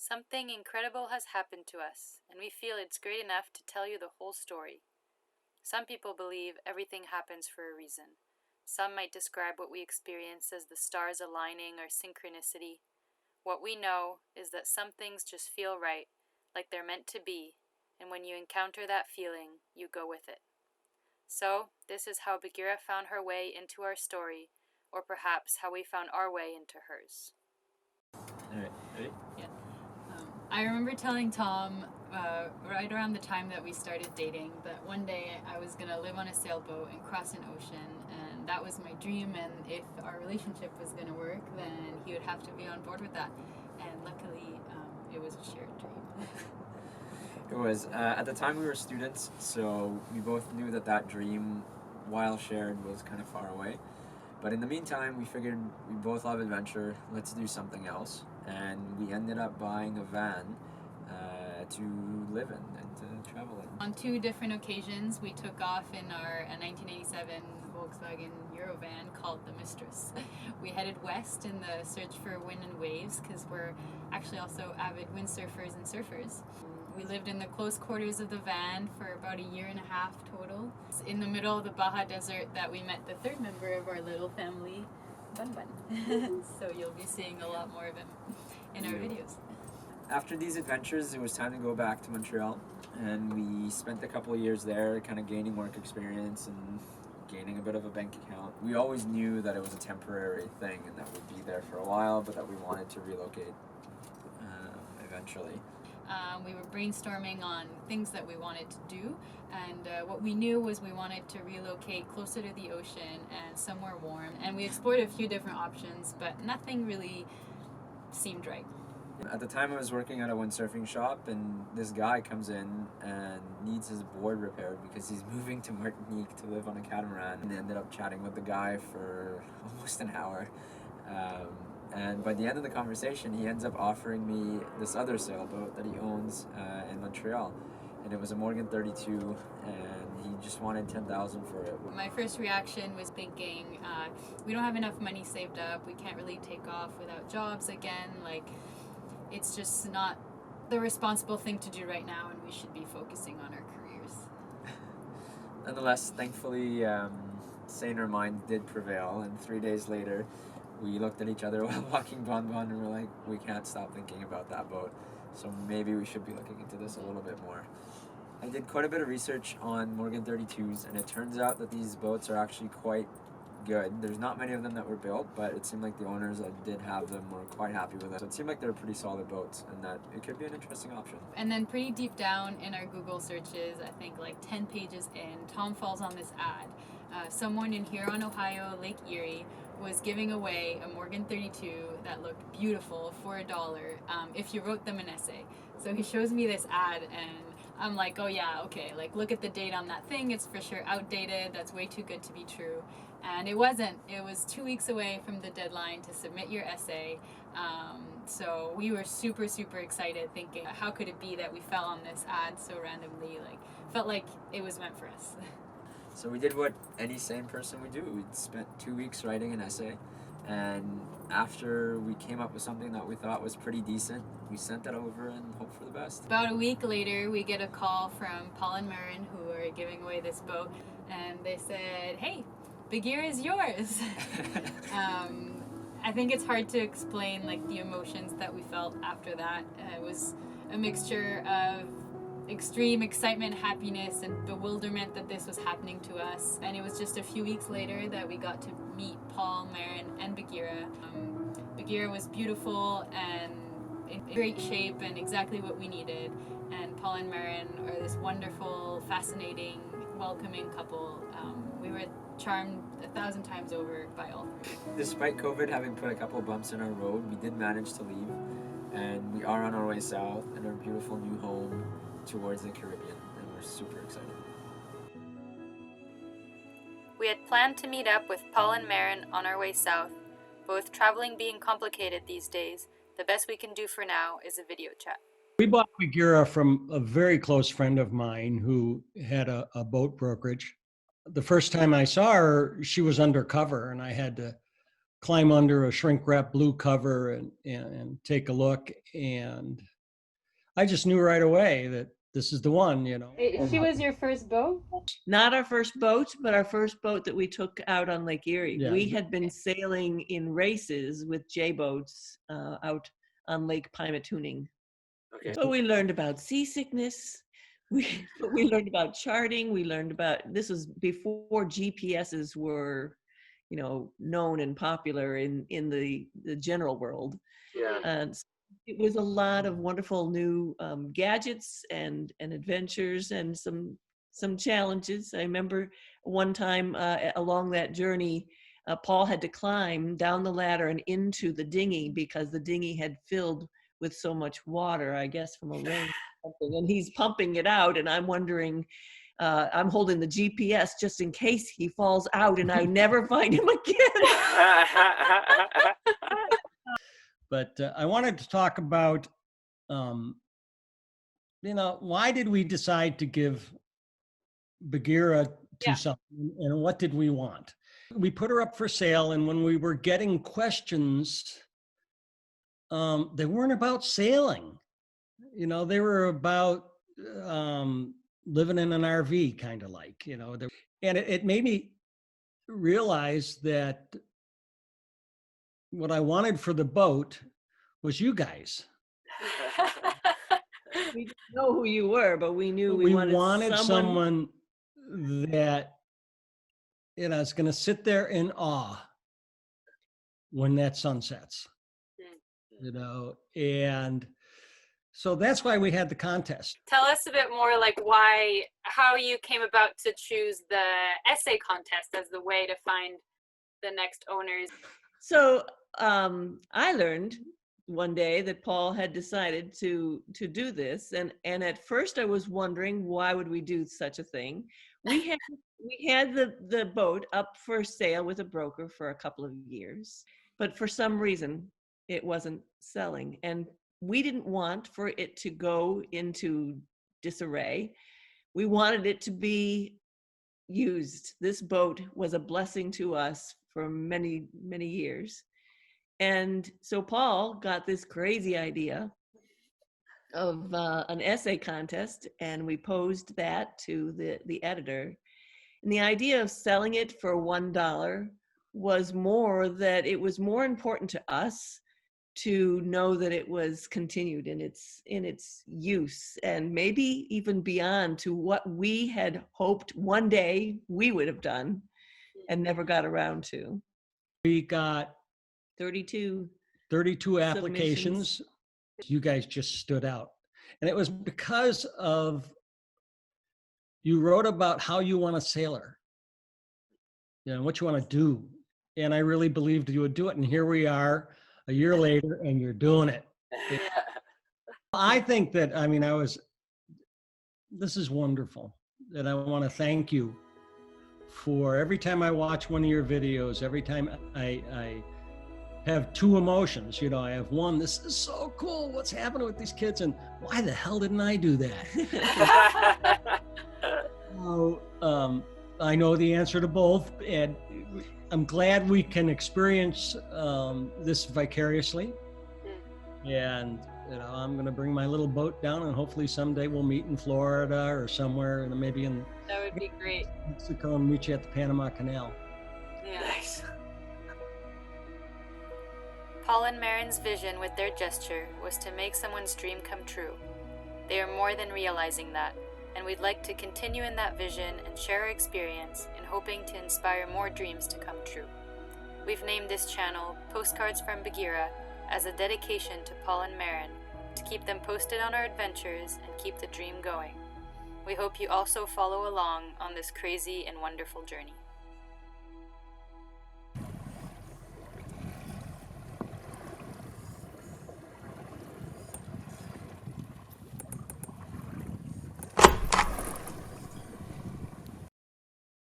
Something incredible has happened to us, and we feel it's great enough to tell you the whole story. Some people believe everything happens for a reason. Some might describe what we experience as the stars aligning or synchronicity. What we know is that some things just feel right, like they're meant to be, and when you encounter that feeling, you go with it. So, this is how Bagheera found her way into our story, or perhaps how we found our way into hers. Alright, ready? Yeah. I remember telling Tom right around the time that we started dating that one day I was going to live on a sailboat and cross an ocean, and that was my dream, and if our relationship was going to work, then he would have to be on board with that. And luckily, it was a shared dream. It was, at the time we were students, so we both knew that that dream, while shared, was kind of far away. But in the meantime, we figured we both love adventure, let's do something else. And we ended up buying a van to live in and to travel in. On two different occasions, we took off in our 1987 Volkswagen Eurovan called the Mistress. We headed west in the search for wind and waves because we're actually also avid windsurfers and surfers. We lived in the close quarters of the van for about a year and a half total. It's in the middle of the Baja Desert that we met the third member of our little family, Bun Bun. So you'll be seeing a lot more of him in our videos. After these adventures, it was time to go back to Montreal, and we spent a couple of years there kind of gaining work experience and gaining a bit of a bank account. We always knew that it was a temporary thing and that we'd be there for a while, but that we wanted to relocate eventually. We were brainstorming on things that we wanted to do, and what we knew was we wanted to relocate closer to the ocean and somewhere warm, and we explored a few different options, but nothing really seemed right. At the time I was working at a windsurfing shop, and this guy comes in and needs his board repaired because he's moving to Martinique to live on a catamaran, and ended up chatting with the guy for almost an hour. And by the end of the conversation, he ends up offering me this other sailboat that he owns in Montreal. And it was a Morgan 32, and he just wanted $10,000 for it. My first reaction was thinking, we don't have enough money saved up, we can't really take off without jobs again, like, it's just not the responsible thing to do right now, and we should be focusing on our careers. Nonetheless, thankfully, saner minds did prevail, and 3 days later, we looked at each other while walking Bon Bon, and we're like, we can't stop thinking about that boat, so maybe we should be looking into this a little bit more. I did quite a bit of research on Morgan 32s, and it turns out that these boats are actually quite good. There's not many of them that were built, but it seemed like the owners that did have them were quite happy with it. So it seemed like they're pretty solid boats, and that it could be an interesting option. And then pretty deep down in our Google searches, I think like 10 pages in, Tom falls on this ad. Someone in Huron, Ohio, Lake Erie, was giving away a Morgan 32 that looked beautiful for $1 if you wrote them an essay. So he shows me this ad, and I'm like, oh yeah, okay, like look at the date on that thing, it's for sure outdated, that's way too good to be true. And it wasn't. It was 2 weeks away from the deadline to submit your essay. So we were super, super excited, thinking, how could it be that we fell on this ad so randomly? Like, felt like it was meant for us. So we did what any sane person would do. We spent 2 weeks writing an essay, and after we came up with something that we thought was pretty decent, we sent that over and hoped for the best. About a week later, we get a call from Paul and Marin, who are giving away this boat, and they said, hey, Bagheera is yours. I think it's hard to explain like the emotions that we felt after that. It was a mixture of extreme excitement, happiness, and bewilderment that this was happening to us. And it was just a few weeks later that we got to meet Paul, Marin, and Bagheera. Bagheera was beautiful and in great shape and exactly what we needed. And Paul and Marin are this wonderful, fascinating, welcoming couple. We were charmed 1,000 times over by all three. Despite COVID having put a couple bumps in our road, we did manage to leave, and we are on our way south in our beautiful new home towards the Caribbean, and we're super excited. We had planned to meet up with Paul and Marin on our way south. But with traveling being complicated these days, the best we can do for now is a video chat. We bought Bagheera from a very close friend of mine who had a boat brokerage. The first time I saw her, she was undercover, and I had to climb under a shrink wrap blue cover and take a look. And I just knew right away that this is the one, you know. She was your first boat? Not our first boat, but our first boat that we took out on Lake Erie. Yeah. We had been sailing in races with J-boats out on Lake Pymatooning. Okay. So we learned about seasickness. We learned about charting. We learned about, this was before GPSs were, you know, known and popular in the general world. Yeah. And it was a lot of wonderful new gadgets and adventures and some challenges. I remember one time along that journey, Paul had to climb down the ladder and into the dinghy because the dinghy had filled with so much water, I guess from a rain or something, and he's pumping it out, and I'm wondering, I'm holding the GPS just in case he falls out and I never find him again. But I wanted to talk about, you know, why did we decide to give Bagheera to something, and what did we want? We put her up for sale, and when we were getting questions, they weren't about sailing. You know, they were about living in an RV, kind of like, you know. And it made me realize that what I wanted for the boat was you guys. We didn't know who you were, but we knew we wanted someone that, you know, is going to sit there in awe when that sun sets, you know. And so that's why we had the contest. Tell us a bit more, like how you came about to choose the essay contest as the way to find the next owners. So I learned one day that Paul had decided to do this, and at first I was wondering, why would we do such a thing? We had the boat up for sale with a broker for a couple of years, but for some reason it wasn't selling, and we didn't want for it to go into disarray. We wanted it to be used. This boat was a blessing to us for many, many years. And so Paul got this crazy idea of an essay contest, and we posed that to the editor. And the idea of selling it for $1 was more that it was more important to us to know that it was continued in its use, and maybe even beyond to what we had hoped one day we would have done and never got around to. We got 32 applications. You guys just stood out. And it was because of, you wrote about how you want a sailor, you know, what you want to do. And I really believed you would do it. And here we are a year later, and you're doing it. I think that, I mean, this is wonderful. And I want to thank you for every time I watch one of your videos, every time I have two emotions. You know, I have one, this is so cool, what's happening with these kids, and why the hell didn't I do that? So, I know the answer to both, and I'm glad we can experience this vicariously. And, you know, I'm going to bring my little boat down, and hopefully someday we'll meet in Florida or somewhere, and maybe in That would be great. Mexico, and meet you at the Panama Canal. Yeah. Nice. Paul and Marin's vision with their gesture was to make someone's dream come true. They are more than realizing that, and we'd like to continue in that vision and share our experience in hoping to inspire more dreams to come true. We've named this channel Postcards from Bagheera as a dedication to Paul and Marin to keep them posted on our adventures and keep the dream going. We hope you also follow along on this crazy and wonderful journey.